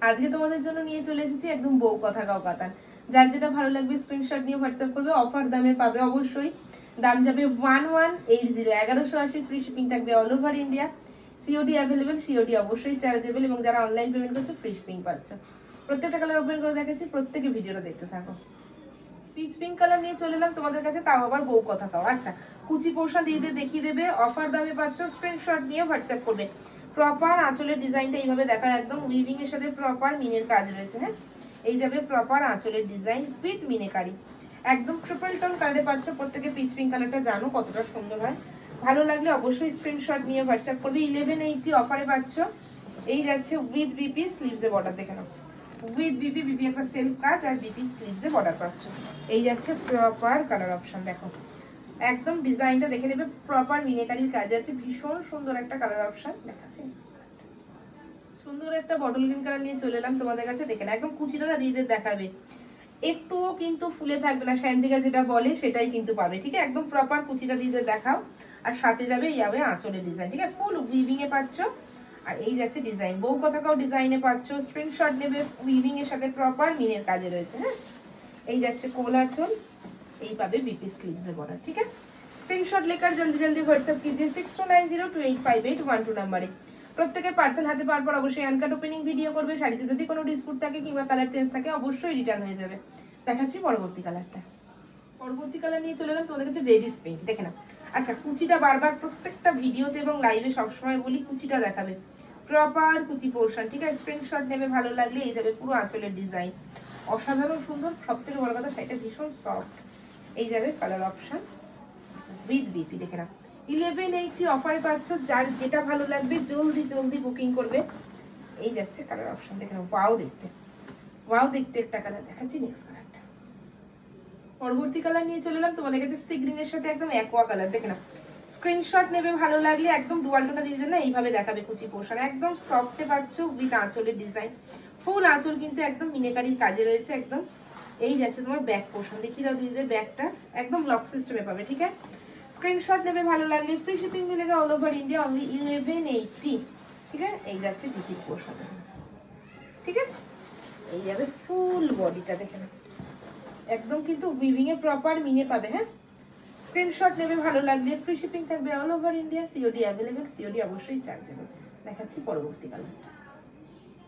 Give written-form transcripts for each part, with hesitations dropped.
আজকে তোমাদের জন্য নিয়ে চলে এসেছি একদম বউ কথা কাও কাতান। যার যেটা ভালো লাগবে স্ক্রিনশট নিয়ে হোয়াটসঅ্যাপ করবে। অফার দামে পাবে অবশ্যই। দাম যাবে 1180, 1180 ফ্রি শিপিং থাকবে all over India. COD available, COD অবশ্যই চার্জেবল, এবং যারা অনলাইন পেমেন্ট করছে ফ্রি শিপিং পাচ্ছ। প্রত্যেকটা কালার ওপেন করে দেখাচ্ছি, প্রত্যেকে ভিডিওটা দেখতে থাকো। পিচ পিঙ্ক কালার নিয়ে চলে এলাম তোমাদের কাছে, তাও আবার বউ কথা কাও। আচ্ছা, কুচি পোর্শন দিয়ে দেখিয়ে দেবে, অফার দামে পাচ্ছ। স্ক্রিনশট নিয়ে হোয়াটসঅ্যাপ করবে। প্রপার আঁচলের ডিজাইনটা এইভাবে দেখা, একদম উইভিং এর সাথে প্রপার মিনের কাজ রয়েছে। হ্যাঁ, এই যাবে প্রপার আঁচলের ডিজাইন উইথ মিনেকারি, একদম ট্রিপল টোন কালারে পাচ্ছ। প্রত্যেকে পিচ পিঙ্ক কালারটা জানো কতটা সুন্দর হয়। ভালো লাগলে অবশ্যই স্ক্রিনশট নিয়ে হোয়াটসঅ্যাপ করবে। 1180 অফারে পাচ্ছ। এই যাচ্ছে উইথ বিপি স্লিভসে বর্ডার, দেখে নাও। উইথ বিপি, বিপি একটা সেলফ কাজ, আর বিপি স্লিভসে বর্ডার পাচ্ছ। এই যাচ্ছে প্রপার কালার অপশন, দেখো একদম ডিজাইনটা দেখে নেবে। প্রপার মিনেকারির কাজ আছে, ভীষণ সুন্দর একটা কালার অপশন দেখাচ্ছে। সুন্দর একটা বটল গ্রিন কালার নিয়ে চলে এলাম তোমাদের কাছে, দেখে না একদম কুচিটা দিদিদের দেখাবে, একটুও কিন্তু ফুলে থাকবে না। সায়ন্তিকা যেটা বলে সেটাই কিন্তু পাবে, ঠিক আছে। একদম প্রপার কুচিটা দিদিদের দেখাও। আর সাথে যাবে যাবে আঁচলের ডিজাইন, ঠিক আছে, ফুল উইভিং এ পাচ্ছ। আর এই যাচ্ছে ডিজাইন, বউ কথাকাও ডিজাইনে পাচ্ছ। স্ক্রিনশট নেবে, উইভিং এর সাথে প্রপার মিনের কাজে রয়েছে। হ্যাঁ, এই যাচ্ছে কোল আঁচল, এই পাবে বিপি স্লিভস এর বর্ডার, ঠিক আছে। স্ক্রিনশট লেকার জলদি জলদি হোয়াটসঅ্যাপ कीजिए 6290285812 নাম্বারে। প্রত্যেকের পার্সেল হাতে পাওয়ার পর অবশ্যই আনকাট ওপেনিং ভিডিও করবে। শাড়িতে যদি কোনো ডিসপুট থাকে কিংবা কালার চেঞ্জ থাকে অবশ্যই রিটার্ন হয়ে যাবে। দেখাচ্ছি পরবর্তী কালারটা। পরবর্তী কালার নিয়ে চলে এলাম তোমাদের কাছে রেডিশ পিঙ্ক, দেখে না। আচ্ছা, কুচিটা বারবার প্রত্যেকটা ভিডিওতে এবং লাইভে সবসময় বলি কুচিটা দেখাবে, প্রপার কুচি পোর্শন, ঠিক আছে। স্ক্রিনশট নেবে, ভালো লাগলে এই যাবে পুরো আঁচলের ডিজাইন, অসাধারণ সুন্দর। সব থেকে বড় কথা শাড়িটা ভীষণ সফট। এই যাবে কালার অপশন উইথ বিপি, দেখে না 1180 অফারে পাচ্ছ। যার যেটা ভালো লাগবে জলদি জলদি বুকিং করবে। এই যাচ্ছে কালার অপশন, দেখে নাও। ওয়াও দেখতে, ওয়াও দেখতে একটা কালার দেখাচ্ছি। নেক্সট কালারটা, পরবর্তী কালার নিয়ে চলে এলাম তোমাদের কাছে সি গ্রিন এর সাথে একদম অ্যাকোয়া কালার, দেখে না। স্ক্রিনশট নেবে, ভালো লাগলে একদম ডুয়াল টোনা দিয়ে দেন না, এইভাবে দেখাবে কুচি পোর্শন, একদম সফটে পাচ্ছ উইথ আঁচলের ডিজাইন। ফুল আঁচল কিন্তু একদম মিনেকারির কাজে রয়েছে একদম। এই যাচ্ছে তোমার ব্যাক পোর্শন, দেখিয়ে দাও দিদিদের ব্যাকটা, একদম লক সিস্টেমে পাবে, ঠিক আছে। স্ক্রিনশট নেবে, ভালো লাগলে ফ্রি শিপিং মিলেগা অল ওভার ইন্ডিয়া, অনলি 1180, ঠিক আছে। এই যাচ্ছে বিপি পোর্শন, ঠিক আছে। এই যাবে ফুল বডিটা, দেখে না একদম কিন্তু উইভিং এ প্রপার মিনে পাবে। হ্যাঁ, স্ক্রিনশট নেবে, ভালো লাগলে ফ্রি শিপিং থাকবে all over India. COD available, COD অবশ্যই চার্জেবল। দেখাচ্ছি পরবর্তী কালারটা।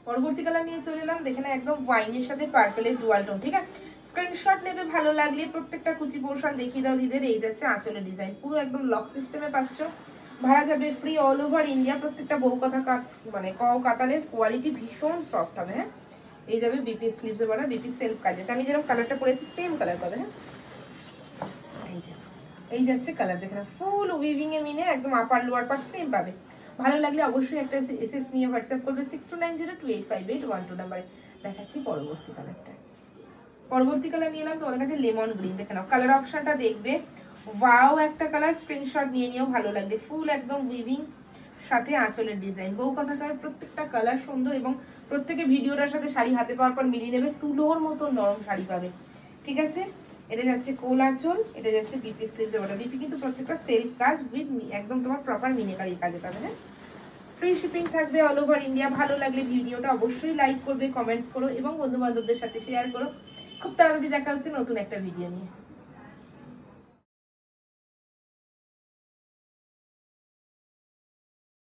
পরবর্তী কালার নিয়ে চলে এলাম, দেখে না একদম ওয়াইনের সাথে পার্পলের ডুয়াল টোন, ঠিক আছে। স্ক্রিনশট নেবে, ভালো লাগলে প্রত্যেকটা কুচি পোর্শন দেখিয়ে দাও দিদের। এই যাচ্ছে আঁচলের ডিজাইন, পুরো একদম লক সিস্টেমে পাচ্ছ। ভাড়া যাবে ফ্রি অল ওভার ইন্ডিয়া। প্রত্যেকটা বউ কথা মানে কাও কাতানের কোয়ালিটি ভীষণ সফট হবে। হ্যাঁ, এই যাবে বিপি স্লিভস এর বড়া, বিপি সেলফ কাজ আছে। আমি যেরকম কালারটা পরেছি সেম কালার পাবে। হ্যাঁ, এই যাচ্ছে কালার, দেখে না ফুল উইভিং এ মিনে একদম আপার লোয়ার পার্ট সেম পাবে। ভালো লাগলে অবশ্যই একটা এসএস নিয়ে হোয়াটসঅ্যাপ করবে 6290285812 নাম্বারে। দেখাচ্ছি পরবর্তী কালারটা। পরবর্তী কালার নিয়ে এলাম তোমাদের কাছে লেমন গ্রিন, দেখে নাও কালার অপশনটা দেখবে, ওয়াও একটা কালার। স্ক্রিনশট নিয়ে নিও, ভালো লাগবে ফুল একদম উইভিং সাথে আঁচলের ডিজাইন। বউ কথাকার প্রত্যেকটা কালার সুন্দর, এবং প্রত্যেকে ভিডিওটার সাথে শাড়ি হাতে পাওয়ার পর মিলিয়ে নেবে, তুলোর মতো নরম শাড়ি পাবে, ঠিক আছে। এটা যাচ্ছে কোল আঁচল, এটা যাচ্ছে বিপি স্লিভস এর বর্ডার। বিপি কিন্তু প্রত্যেকটা সেলফ কাজ উইথ একদম তোমার প্রপার মিনেকারি কাজে পাবে। হ্যাঁ, ফ্রি শিপিং থাকবে অল ওভার ইন্ডিয়া। ভালো লাগলে ভিডিওটা অবশ্যই লাইক করবে, কমেন্টস করো এবং বন্ধু বান্ধবদের সাথে শেয়ার করো। খুব তাড়াতাড়ি দেখা হচ্ছে নতুন একটা ভিডিও নিয়ে।